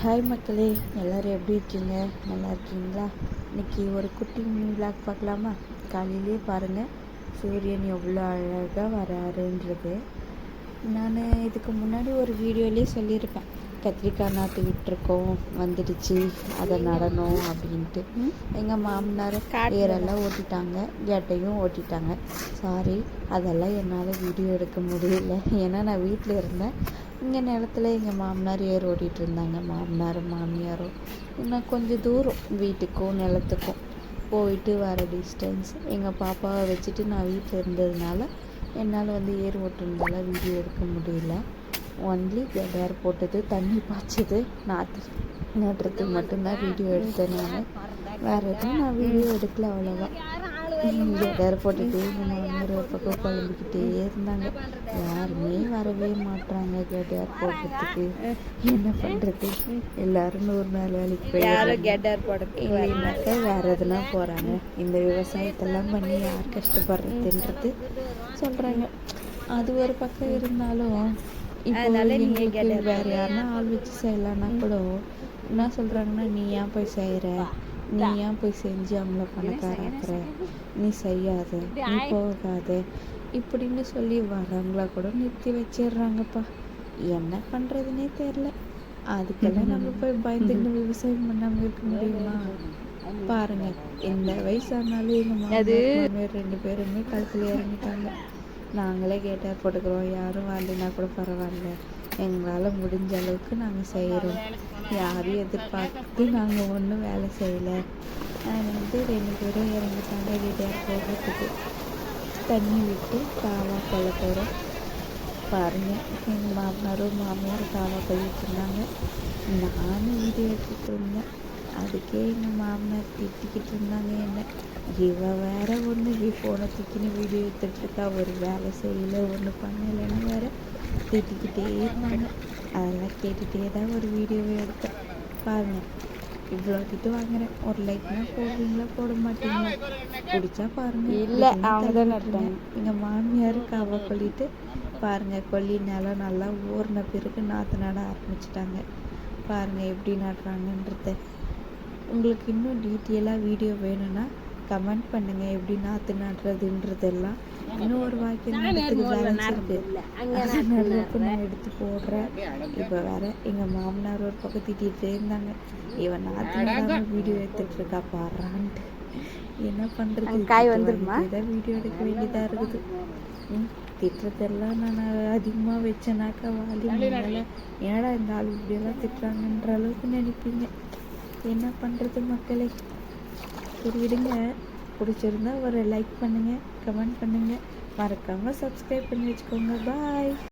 Hi மக்களே, எல்லோரும் எப்படி இருக்கீங்க? நல்லா இருக்கீங்களா? இன்றைக்கி ஒரு குட்டி மினி விளாக் பார்க்கலாமா? காலையிலே பாருங்கள் சூரியன் எவ்வளோ அழகாக வராருன்றது. நான் இதுக்கு முன்னாடி ஒரு வீடியோலேயே சொல்லியிருப்பேன், கத்திரிக்காய் நாற்று விட்டுருக்கோம், வந்துடுச்சு, அதை நடணும் அப்படின்ட்டு. எங்கள் மாமனார் ஏரெல்லாம் ஓட்டிட்டாங்க, கேட்டையும் ஓட்டிட்டாங்க. சாரி, அதெல்லாம் என்னால் வீடியோ எடுக்க முடியல, ஏன்னா நான் வீட்டில் இருந்தேன். இங்கே நிலத்துல எங்கள் மாமனார் ஏர் ஓட்டிகிட்டு இருந்தாங்க, மாமனாரும் மாமியாரும். இன்னும் கொஞ்சம் தூரம் வீட்டுக்கும் நிலத்துக்கும் போயிட்டு வர டிஸ்டன்ஸ். எங்கள் பாப்பாவை வச்சுட்டு நான் வீட்டில் இருந்ததுனால என்னால் ஏர் ஓட்டுறதால வீடியோ எடுக்க முடியல. ஒன்லி கேடார் போட்டது, தண்ணி பாய்ச்சது, நட்டுறதுக்கு மட்டும்தான் வீடியோ எடுத்தேன். நான் வேறு எதுவும் நான் வீடியோ எடுக்கல அவ்வளோவா. கேடார் போட்டுகிட்டே எங்கள் மாமியார் ஒரு பக்கம் குழம்பிக்கிட்டே இருந்தாங்க. யாருமே வரவே மாட்டாங்க கேடார் போடுறதுக்கு. என்ன பண்ணுறது, எல்லோரும் 100 நாள் வேலைக்கு போய் கேடார் போடுறதுனாக்கா வேறு எதுனா போகிறாங்க. இந்த விவசாயத்தெல்லாம் பண்ணி யார் கஷ்டப்படுறதுன்றது சொல்கிறாங்க. அது ஒரு பக்கம் இருந்தாலும் இப்போ எங்களுக்கு வேறு யாருன்னா ஆள் வச்சு செய்யலான்னா கூட என்ன சொல்கிறாங்கன்னா, நீ ஏன் போய் செய்கிற, நீ ஏன் போய் செஞ்சு அவங்கள பணக்காராக்குற, நீ செய்யாத, நீ போகாத இப்படின்னு சொல்லி வரவங்களா கூட நிறுத்தி வச்சிடுறாங்கப்பா. என்ன பண்ணுறதுனே தெரில. அதுக்கெல்லாம் நம்ம போய் பயந்துக்கிட்டு விவசாயம் பண்ணாமல் இருக்க முடியுமா? பாருங்க, இந்த வயசானாலும் எங்கள் மாமியார் 2 பேருமே கழுத்தில் இறங்கிட்டாங்க. நாங்களே கேட்டால் போட்டுக்கிறோம், யாரும் வரலைன்னா கூட பரவாயில்ல, எங்களால் முடிஞ்ச அளவுக்கு நாங்கள் செய்கிறோம், யாரையும் எதிர்பார்த்து நாங்கள் ஒன்றும் வேலை செய்யலை. 2 பேரும் இறங்கிட்டாங்க கேட்டார் போடுறதுக்கு. தண்ணி விட்டு காவா கொள்ள போகிறோம். பாருங்கள், எங்கள் மாமனாரும் மாமியாரும் காவா கொள்ளிட்டு இருந்தாங்க. நானும் வீடியோ எடுத்துகிட்டு இருந்தேன். அதுக்கே எங்கள் மாமனார் திட்டிக்கிட்டு இருந்தாங்க என்ன, இவ வேற ஒன்று ஃபோனை தூக்கின்னு வீடியோ எடுத்துகிட்ருக்கா, ஒரு வேலை செய்யலை, ஒன்றும் பண்ணலைன்னு வேற திட்டிக்கிட்டே இருந்தாங்க. அதெல்லாம் கேட்டுகிட்டே தான் ஒரு வீடியோவை எடுத்தேன். பாருங்கள், இவ்வளோ திட்டு வாங்குறேன். ஒரு லைக்னா போடுவீங்களா, போட மாட்டீங்களா? பிடிச்சா பாருங்கள். இல்லை, அவங்க தான் நட்டுறாங்க. எங்கள் மாமியார் காவா கொல்லிட்டு பாருங்கள், கொல்லி நிலம் நல்லா ஊறின பிறகு நாற்று நட ஆரம்பிச்சிட்டாங்க. பாருங்கள் எப்படி நடுறாங்கன்றத. உங்களுக்கு இன்னும் டீட்டெயிலாக வீடியோ வேணும்னா கமெண்ட் பண்ணுங்கள், எப்படி நாற்று நடுறதுன்றதெல்லாம். இன்னும் ஒரு வாக்கியம் பேலன்ஸ் இருக்குது, அதனால நான் எடுத்து போடுறேன். இப்போ வேற எங்கள் மாமனார் ஒரு பக்கம் திட்டிகிட்டே இருந்தாங்க, இவன் நாற்று நடாமல் வீடியோ எடுத்துகிட்டு இருக்கா பாடுறான்ட்டு. என்ன பண்ணுறது, காய் வந்துருமா, இதான் வீடியோ எடுக்க வேண்டியதாக இருக்குது. திட்டுறதெல்லாம் நான் அதிகமாக வச்சேனாக்கா வாலி மேலே ஏடா இந்த ஆள் இப்படியெல்லாம் திட்டுறாங்கன்ற அளவுக்கு நினைப்பீங்க. என்ன பண்ணுறது மக்களே, புரியுதுங்க. பிடிச்சிருந்தா ஒரு லைக் பண்ணுங்கள், கமெண்ட் பண்ணுங்கள், மறக்காமல் சப்ஸ்கிரைப் பண்ணி வச்சுக்கோங்க. பாய்.